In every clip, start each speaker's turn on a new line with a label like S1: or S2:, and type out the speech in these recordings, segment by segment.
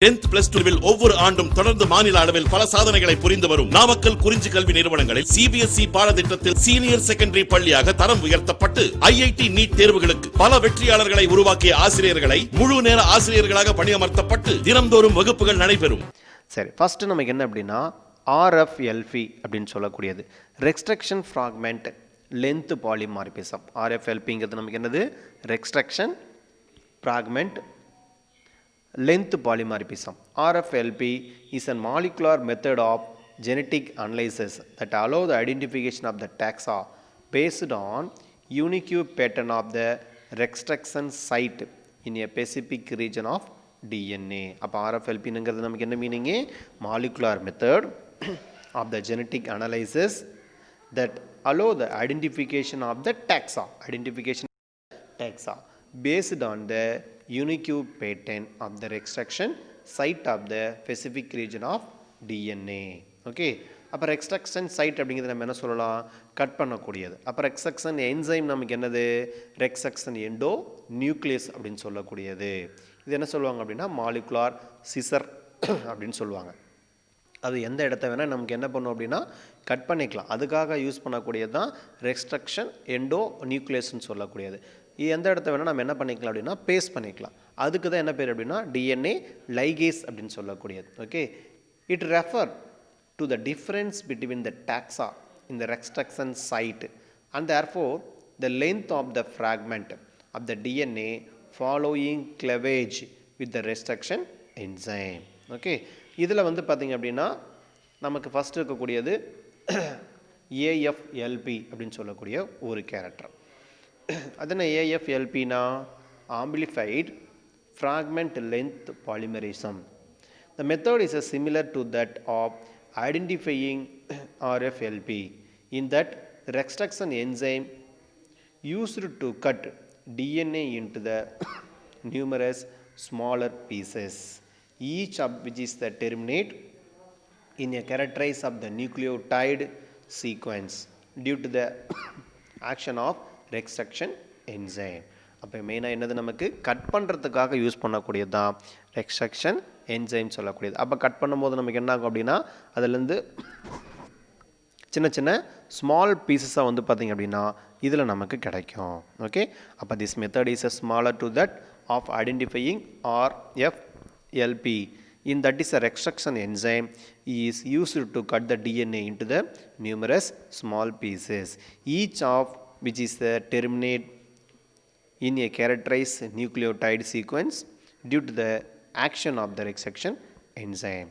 S1: 10th plus 2 ஒவ்வொரு ஆண்டும் தொடர்ந்து மாநில அளவில் பல சாதனைகளை புரிந்து வரும் நாமக்கல் குறிஞ்சி கல்வி நிறுவனங்களில் சிபிஎஸ்இ பாடத்திட்டத்தில் சீனியர் செகண்டரி பள்ளியாக தரம் உயர்த்தப்பட்டு ஐஐடி நீட் தேர்வுகளுக்கு பல வெற்றியாளர்களை உருவாக்கிய ஆசிரியர்களை முழு நேர ஆசிரியர்களாக பணியமர்த்தப்பட்டு தினம்தோறும் வகுப்புகள் நடைபெறும்.
S2: சரி, ஃபர்ஸ்ட் நமக்கு என்ன அப்படின்னா RFLP அப்படின்னு சொல்லக்கூடியது ரெஸ்ட்ரிக்ஷன் ஃப்ராக்மெண்ட் லென்த் பாலிமார்பிசம். RFLPங்கிறது நமக்கு என்னது? Restriction fragment length polymorphism. RFLP is a molecular method of genetic analysis that allow the identification of the taxa based on unique pattern of the restriction site in a specific region of DNA. அப்போ RFLPங்கிறது நமக்கு என்ன meaning? molecular method of the genetic analysis that allow the identification of the taxa based on the unique pattern of the restriction site of the specific region of DNA. Okay, அப்போ restriction side அப்படிங்கிறது நம்ம என்ன சொல்லலாம்? Cut பண்ணக்கூடியது. அப்போ restriction enzyme நமக்கு என்னது? Restriction endo nucleus அப்படின்னு சொல்லக்கூடியது. இது என்ன சொல்லுவாங்க அப்படின்னா மாலிகுலார் சிசர் அப்படின்னு சொல்லுவாங்க. அது எந்த இடத்த வேணால் நமக்கு என்ன பண்ணும் அப்படின்னா கட் பண்ணிக்கலாம். அதுக்காக யூஸ் பண்ணக்கூடியது தான் ரெஸ்ட்ரிக்ஷன் எண்டோ நியூக்ளியஸ்ன்னு சொல்லக்கூடியது. எந்த இடத்த வேணால் நம்ம என்ன பண்ணிக்கலாம் அப்படின்னா பேஸ்ட் பண்ணிக்கலாம். அதுக்கு தான் என்ன பேர் அப்படின்னா DNA லைகேஸ் அப்படின்னு சொல்லக்கூடியது. Okay, it refer to the difference between the taxa in the restriction site and therefore the length of the fragment of the DNA following cleavage with the restriction enzyme. Okay, இதில் வந்து பார்த்திங்க அப்படின்னா நமக்கு first இருக்கக்கூடியது AFLP அப்படின்னு சொல்லக்கூடிய ஒரு character. அது என்ன AFLPனா? Amplified fragment length polymorphism. The method is similar to that of identifying RFLP in that the restriction enzyme used to cut DNA into the numerous smaller pieces, each of which is the terminate in a characterized of the nucleotide sequence due to the action of restriction enzyme. அப்போ மெயினாக என்னது? நமக்கு cut பண்ணுறதுக்காக use பண்ணக்கூடியது தான் restriction enzyme சொல்லக்கூடியது. அப்போ cut பண்ணும்போது நமக்கு என்ன ஆகும் அப்படின்னா அதுலேருந்து சின்ன சின்ன ஸ்மால் பீசஸாக வந்து பார்த்திங்க அப்படின்னா இதில் நமக்கு கிடைக்கும். ஓகே, அப்போ this method is a smaller to that of identifying RFLP in that is a restriction enzyme is used to cut the DNA into the numerous small pieces, each of which is the terminate in a characterized nucleotide sequence due to the action of the restriction enzyme.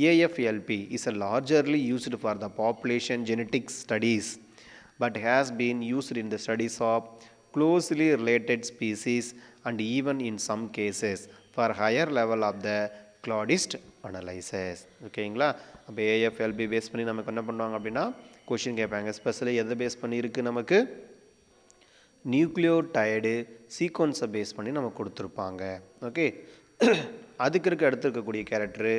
S2: AFLP is a largely used for the population genetics studies but has been used in the studies of closely related species and even in some cases for higher level of the claudist analysis. ஓகேங்களா? அப்போ AFLP base பண்ணி நமக்கு என்ன பண்ணுவாங்க அப்படின்னா question கேட்பாங்க. Specially எதை base பண்ணி இருக்குது? நமக்கு நியூக்ளியோடைடு சீக்வன்ஸை பேஸ் பண்ணி நம்ம கொடுத்துருப்பாங்க. ஓகே, அதுக்கு அடுத்து இருக்கக்கூடிய கேரக்டரு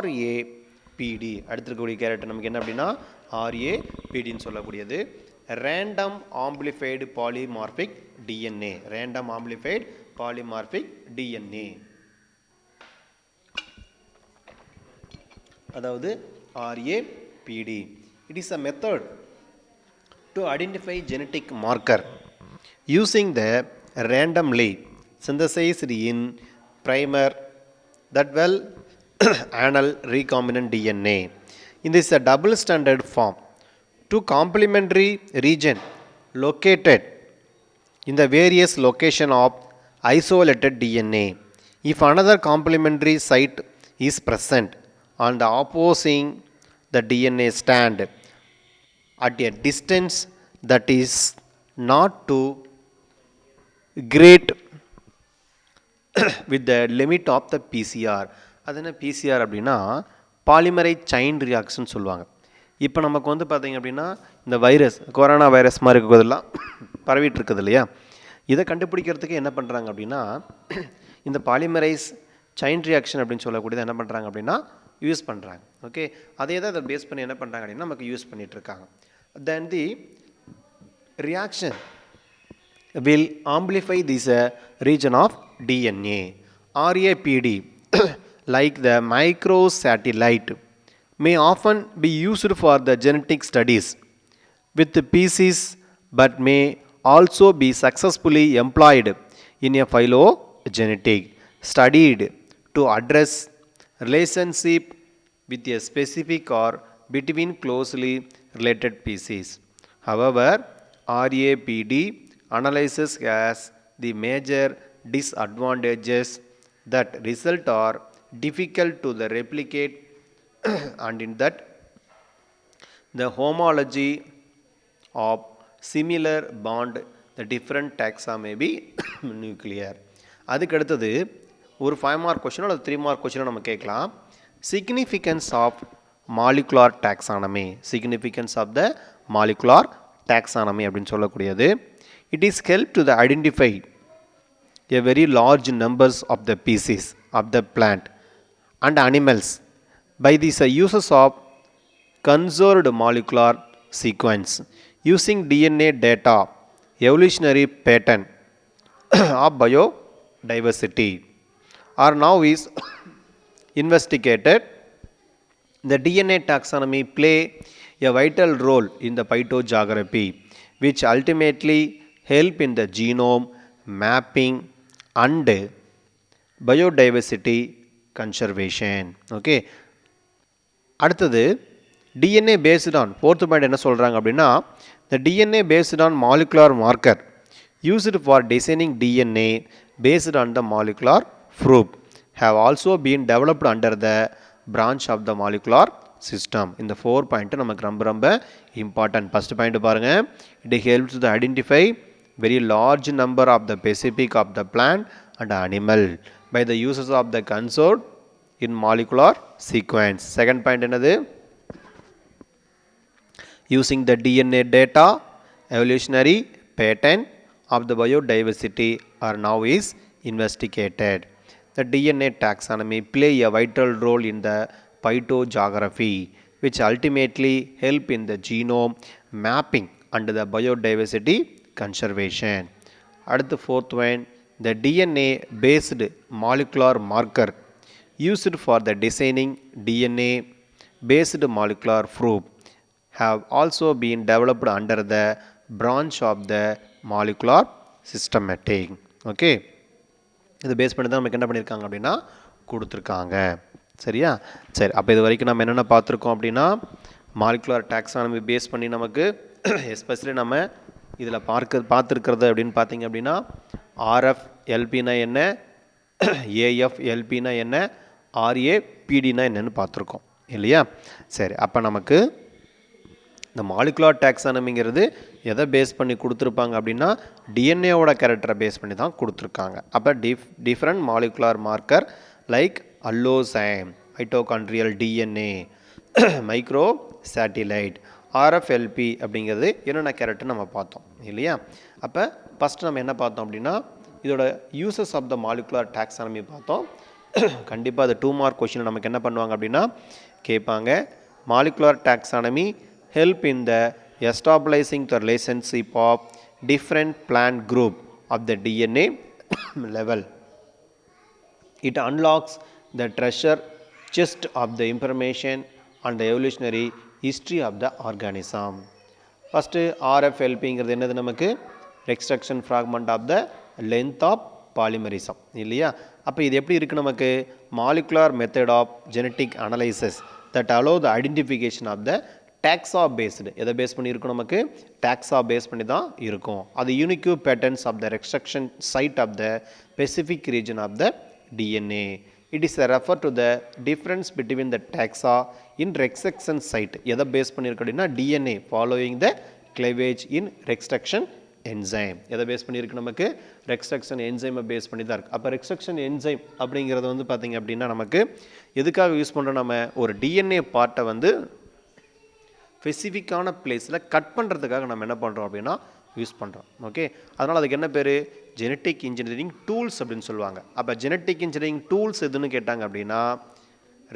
S2: RAPD. அடுத்திருக்கக்கூடிய கேரக்டர் நமக்கு என்ன அப்படின்னா RAPDன்னு சொல்லக்கூடியது random amplified polymorphic DNA. Random amplified polymorphic DNA, அதாவது RAPD. It is a method to identify genetic marker using the randomly synthesized in primer that will anal recombinant DNA. In this a double standard form, two complementary region located in the various location of isolated DNA. If another complementary site is present on the opposing the DNA stand at a distance that is not too great with the limit of the PCR. அது என்ன PCR அப்படின்னா பாலிமரைட் chain reaction சொல்லுவாங்க. இப்போ நமக்கு வந்து பார்த்திங்க அப்படின்னா இந்த வைரஸ் கொரோனா வைரஸ் மாதிரி இருக்கிறதெல்லாம் பரவிட்டு இருக்குது இல்லையா? இதை கண்டுபிடிக்கிறதுக்கு என்ன பண்ணுறாங்க அப்படின்னா இந்த பாலிமரைஸ் செயின் ரியாக்ஷன் அப்படின்னு சொல்லக்கூடியது என்ன பண்ணுறாங்க அப்படின்னா யூஸ் பண்ணுறாங்க. ஓகே, அதே தான் அதை பேஸ் பண்ணி என்ன பண்ணுறாங்க அப்படின்னா நமக்கு யூஸ் பண்ணிகிட்ருக்காங்க. Then the reaction will amplify this region of DNA. RAPD like the microsatellite may often be used for the genetic studies with the species but may also be successfully employed in a phylogenetic studied to address relationship with a specific or between closely related species. However, RAPD analysis has the major disadvantages that result are difficult to the replicate and in that the homology of similar bond the different taxa may be nuclear. அதுக்கு அடுத்தது ஒரு 5 mark question அல்லது 3 mark question நம்ம கேட்கலாம். Significance of molecular taxonomy, significance of the molecular taxonomy அப்படின்னு சொல்லக்கூடியது. It is help to the identify a very large numbers of the species of the plant and animals by these uses of conserved molecular sequence using DNA data evolutionary pattern of biodiversity are now is investigated. The DNA taxonomy play a vital role in the phytogeography which ultimately help in the genome mapping and biodiversity conservation. Okay, அடுத்தது DNA based on fourth point என்ன சொல்கிறாங்க அப்படின்னா the DNA based on molecular marker used for designing DNA based on the molecular proof have also been developed under the branch of the molecular system. இந்த 4 point நமக்கு ரொம்ப important. First point பாருங்க, it helps to identify very large number of the specific of the plant and animal by the uses of the conserved in molecular sequence. Second point என்னது, using the DNA data evolutionary pattern of the biodiversity are now is investigated. The DNA taxonomy play a vital role in the phytogeography which ultimately help in the genome mapping and the biodiversity conservation. அடுத்து fourth one, the DNA based molecular marker used for the designing DNA based molecular proof have also been developed under the branch of the molecular systematic. Okay, இது base பண்ணி தான் நமக்கு என்ன பண்ணியிருக்காங்க அப்படின்னா கொடுத்துருக்காங்க. சரியா? சரி, அப்போ இது வரைக்கும் நம்ம என்னென்ன பார்த்துருக்கோம் அப்படின்னா மாலிகுலர் டாக்ஸானமி பேஸ் பண்ணி நமக்கு எஸ்பெஷலி நம்ம இதில் பார்த்துருக்கிறது அப்படின்னு பார்த்தீங்க அப்படின்னா RFLPனா என்ன, AFLPனா என்ன, RAPDனா என்னன்னு பார்த்துருக்கோம் இல்லையா? சரி, அப்போ நமக்கு இந்த மாலிகுலார் டாக்ஸானமிங்கிறது எதை பேஸ் பண்ணி கொடுத்துருப்பாங்க அப்படின்னா டிஎன்ஏவோட கேரக்டரை பேஸ் பண்ணி தான் கொடுத்துருக்காங்க. அப்போ different molecular marker like allozyme, mitochondrial DNA, micro satellite, RFLP அப்படிங்கிறது என்னென்ன கேரக்டர் நம்ம பார்த்தோம் இல்லையா? அப்போ ஃபஸ்ட்டு நம்ம என்ன பார்த்தோம் அப்படின்னா இதோட uses of the molecular taxonomy பார்த்தோம். கண்டிப்பாக அது 2 மார்க் கொஸ்டின் நமக்கு என்ன பண்ணுவாங்க அப்படின்னா கேட்பாங்க. Molecular taxonomy help in the establishing the relationship of different plant group of the DNA level. It unlocks the treasure chest of the information on the evolutionary history of the organism. First RFLPங்கிறது என்னது நமக்கு restriction fragment of the length of polymerism இல்லையா? அப்போ இது எப்படி இருக்குது நமக்கு molecular method of genetic analysis that allow the identification of the taxa based. எதை base பண்ணி இருக்கும் நமக்கு டாக்ஸா பேஸ் பண்ணி தான் இருக்கும். அது unique patterns of the restriction site of the specific region of the DNA. It is refer to the difference between the taxa in restriction site. எதை base பண்ணியிருக்கு அப்படின்னா DNA following the cleavage in restriction enzyme. எதை base பண்ணியிருக்கு நமக்கு ரெஸ்ட்ரக்ஷன் என்சைமை base பண்ணி தான் இருக்குது. அப்போ ரெஸ்ட்ரக்ஷன் என்சைம் அப்படிங்கிறது வந்து பார்த்திங்க அப்படின்னா நமக்கு எதுக்காக யூஸ் பண்ணுறோம், நம்ம ஒரு டிஎன்ஏ பார்ட்டை வந்து ஸ்பெசிஃபிக்கான பிளேஸில் கட் பண்ணுறதுக்காக நம்ம என்ன பண்ணுறோம் அப்படின்னா யூஸ் பண்ணுறோம். ஓகே, அதனால் அதுக்கு என்ன பேர் ஜெனட்டிக் இன்ஜினியரிங் டூல்ஸ் அப்படின்னு சொல்லுவாங்க. அப்போ ஜெனட்டிக் இன்ஜினியரிங் டூல்ஸ் எதுன்னு கேட்டாங்க அப்படின்னா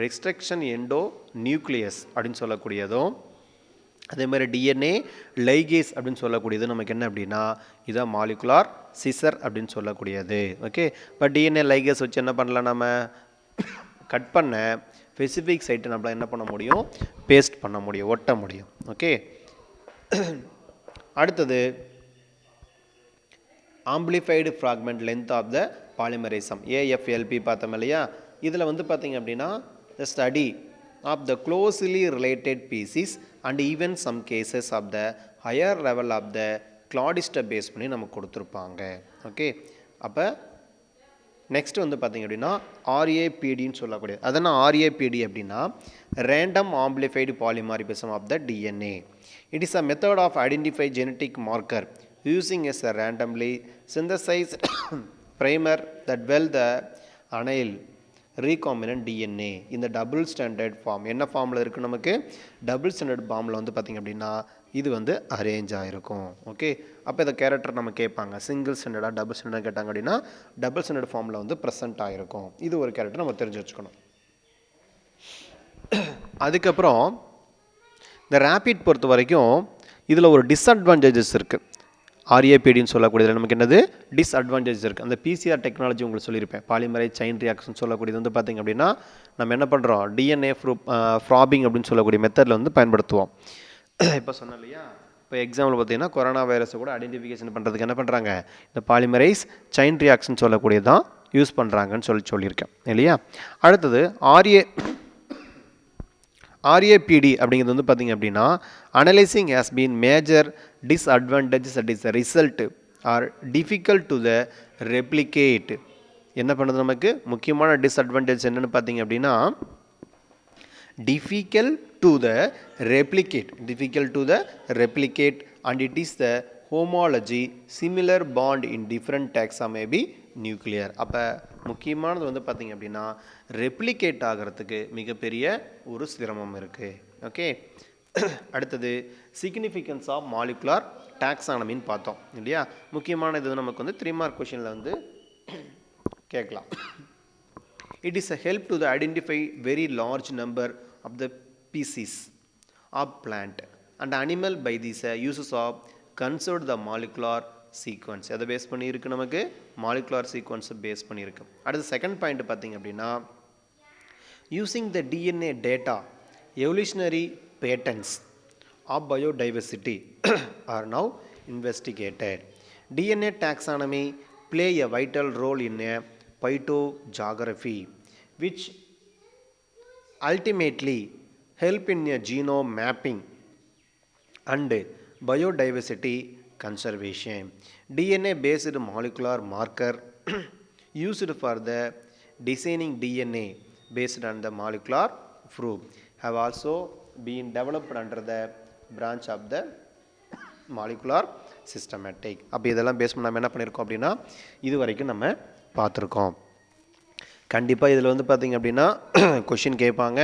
S2: ரெஸ்ட்ரக்ஷன் எண்டோ நியூக்ளியஸ் அப்படின்னு சொல்லக்கூடியதும் அதே மாதிரி டிஎன்ஏ லைகேஸ் அப்படின்னு சொல்லக்கூடியது நமக்கு என்ன அப்படின்னா இதான் மாலிகுலார் சிசர் அப்படின்னு சொல்லக்கூடியது. ஓகே, இப்போ டிஎன்ஏ லைகேஸ் வச்சு என்ன பண்ணலாம், நம்ம கட் பண்ண ஸ்பெசிஃபிக் சைட்டை நம்மளால் என்ன பண்ண முடியும், பேஸ்ட் பண்ண முடியும், ஒட்ட முடியும். ஓகே, அடுத்தது amplified fragment length of the polymorphism AFLP பார்த்தோம் இல்லையா. இதில் வந்து பார்த்தீங்க அப்படின்னா the study of the closely related species and even some cases of the higher level of the கிளாடிஸ்ட்டை பேஸ் பண்ணி நமக்கு கொடுத்துருப்பாங்க. ஓகே, அப்போ நெக்ஸ்ட் வந்து பார்த்திங்க அப்படின்னா RAPDன்னு சொல்லக்கூடிய அதனால் RAPD அப்படின்னா random amplified polymorphism of the DNA. It is a method of identify genetic marker using as a randomly synthesized primer that well the anyl recombinant DNA in the double standard form. என்ன ஃபார்மில் இருக்குது நமக்கு, double standard ஃபார்மில் வந்து பார்த்திங்க அப்படின்னா இது வந்து அரேஞ்ச் ஆகிருக்கும். ஓகே, அப்போ இந்த கேரக்டர் நம்ம கேட்பாங்க, சிங்கிள் ஸ்டாண்டர்டாக டபுள் ஸ்டாண்டர்ட் கேட்டாங்க அப்படின்னா டபுள் ஸ்டாண்டர்ட் ஃபார்மில் வந்து ப்ரெசென்ட் ஆகிருக்கும். இது ஒரு கேரக்டர் நம்ம தெரிஞ்சு வச்சுக்கணும். அதுக்கப்புறம் இந்த ரேபிட் பொறுத்த வரைக்கும் இதில் ஒரு டிஸ்அட்வான்டேஜஸ் இருக்குது. RAPDன்னு சொல்லக்கூடியது நமக்கு என்னது டிஸ்அட்வான்டேஜ் இருக்குது. அந்த PCR டெக்னாலஜி உங்களுக்கு சொல்லியிருப்பேன், பாலிமரைஸ் செயின் ரியாக்ஷன் சொல்லக்கூடியது வந்து பார்த்திங்க அப்படின்னா நம்ம என்ன பண்ணுறோம், DNA ஃப்ராபிங் அப்படின்னு சொல்லக்கூடிய மெத்தடில் வந்து பயன்படுத்துவோம். இப்போ சொன்னோம் இல்லையா, இப்போ எக்ஸாம்பிள் பார்த்தீங்கன்னா கொரோனா வைரஸை கூட ஐடென்டிஃபிகேஷன் பண்ணுறதுக்கு என்ன பண்ணுறாங்க, இந்த பாலிமரைஸ் செயின் ரியாக்ஷன் சொல்லக்கூடியது தான் யூஸ் பண்ணுறாங்கன்னு சொல்லியிருக்கேன் இல்லையா. அடுத்தது RAPD அப்படிங்கிறது வந்து பார்த்திங்க அப்படின்னா analysing has been major disadvantages at is result R difficult to the replicate. என்ன பண்ணுறது, நமக்கு முக்கியமான டிஸ்அட்வான்டேஜ் என்னென்னு பார்த்திங்க அப்படின்னா difficult to the replicate and it is the homology similar bond in different taxa may be nuclear. அப்போ முக்கியமானது வந்து பார்த்திங்க அப்படின்னா ரெப்ளிகேட் ஆகிறதுக்கு மிகப்பெரிய ஒரு சிரமம் இருக்குது. ஓகே, அடுத்தது சிக்னிஃபிகன்ஸ் ஆஃப் மாலிகுலார் டாக்ஸானமின்னு பார்த்தோம் இல்லையா. முக்கியமான இது நமக்கு வந்து 3 மார்க் கொஷினில் வந்து கேட்கலாம். It is a help to the identify very large number of the species of plant and animal by these uses of conserve the molecular sequence. அதை பேஸ் பண்ணியிருக்கு, நமக்கு மாலிகுலார் சீக்வன்ஸை பேஸ் பண்ணியிருக்கு. அடுத்து செகண்ட் பாயிண்ட் பார்த்திங்க அப்படின்னா using the DNA data evolutionary patterns of biodiversity are now investigated. DNA taxonomy play a vital role in a phytogeography which ultimately help in a genome mapping and biodiversity conservation. DNA based molecular marker used for the designing DNA based on the molecular proof have also been developed under the branch of the molecular systematic. அப்போ இதெல்லாம் base பண்ணி நம்ம என்ன பண்ணியிருக்கோம் அப்படின்னா இது வரைக்கும் நம்ம பார்த்துருக்கோம். கண்டிப்பாக இதில் வந்து பார்த்திங்க அப்படின்னா கொஷின் கேட்பாங்க,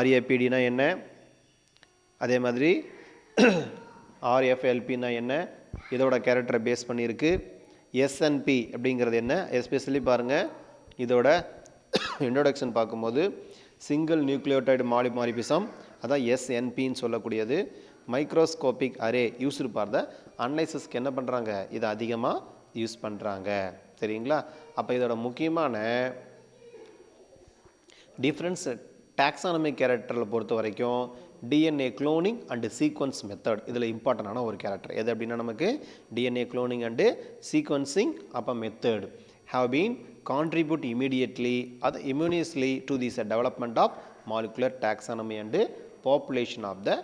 S2: RAPDனா என்ன, அதே மாதிரி RFLPனா என்ன, இதோட கேரக்டரை பேஸ் பண்ணியிருக்கு. SNP அப்படிங்கிறது என்ன, எஸ்பெஷலி பாருங்கள் இதோட இன்ட்ரோடக்ஷன் பார்க்கும்போது சிங்கிள் நியூக்ளியோடைடு மாலிமாரிபிசம் அதான் SNPன்னு சொல்லக்கூடியது. Microscopic array used for the அனலைசிஸ்க்கு என்ன பண்ணுறாங்க, இதை அதிகமாக யூஸ் பண்ணுறாங்க. சரிங்களா. அப்போ இதோட முக்கியமான டிஃப்ரென்ஸ் டாக்ஸானமிக் கேரக்டரில் பொறுத்த வரைக்கும் DNA cloning and sequence method இதில் இம்பார்ட்டண்டான ஒரு கேரக்டர். எது அப்படின்னா நமக்கு DNA cloning அண்டு சீக்வன்சிங் அப்போ method have been contribute immediately or immuniously to this development of molecular taxonomy and population of the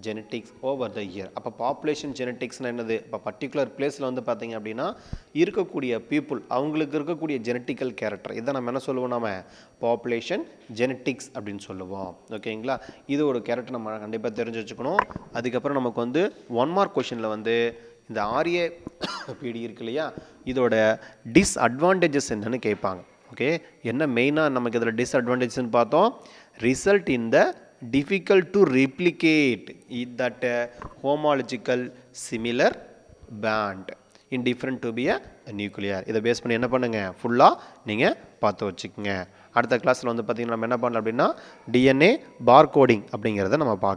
S2: genetics over the year. அப்போ population ஜெனட்டிக்ஸ்னால் என்னது, இப்போ பர்டிகுலர் பிளேஸில் வந்து பார்த்திங்க அப்படின்னா இருக்கக்கூடிய பீப்புள் அவங்களுக்கு இருக்கக்கூடிய ஜெனட்டிக்கல் கேரக்டர் இதை நம்ம என்ன சொல்லுவோம், நம்ம பாப்புலேஷன் ஜெனட்டிக்ஸ் அப்படின்னு சொல்லுவோம். ஓகேங்களா. இது ஒரு கேரக்டர் நம்ம கண்டிப்பாக தெரிஞ்சு வச்சுக்கணும். அதுக்கப்புறம் நமக்கு வந்து 1 மார்க் கொஷினில் வந்து இந்த RAPD இருக்கு இல்லையா, இதோட டிஸ்அட்வான்டேஜஸ் என்னன்னு கேட்பாங்க. ஓகே, என்ன மெயினாக நமக்கு இதில் டிஸ்அட்வான்டேஜஸ்ன்னு பார்த்தோம், result in the difficult to replicate that homological similar band indifferent to be a nuclear. இதை பேஸ் பண்ணி என்ன பண்ணுங்க, ஃபுல்லாக நீங்கள் பார்த்து வச்சுக்கோங்க. அடுத்த கிளாஸில் வந்து பார்த்திங்கன்னா நம்ம என்ன பண்ணலாம் அப்படின்னா DNA barcoding அப்படிங்கிறத நம்ம பார்க்கலாம்.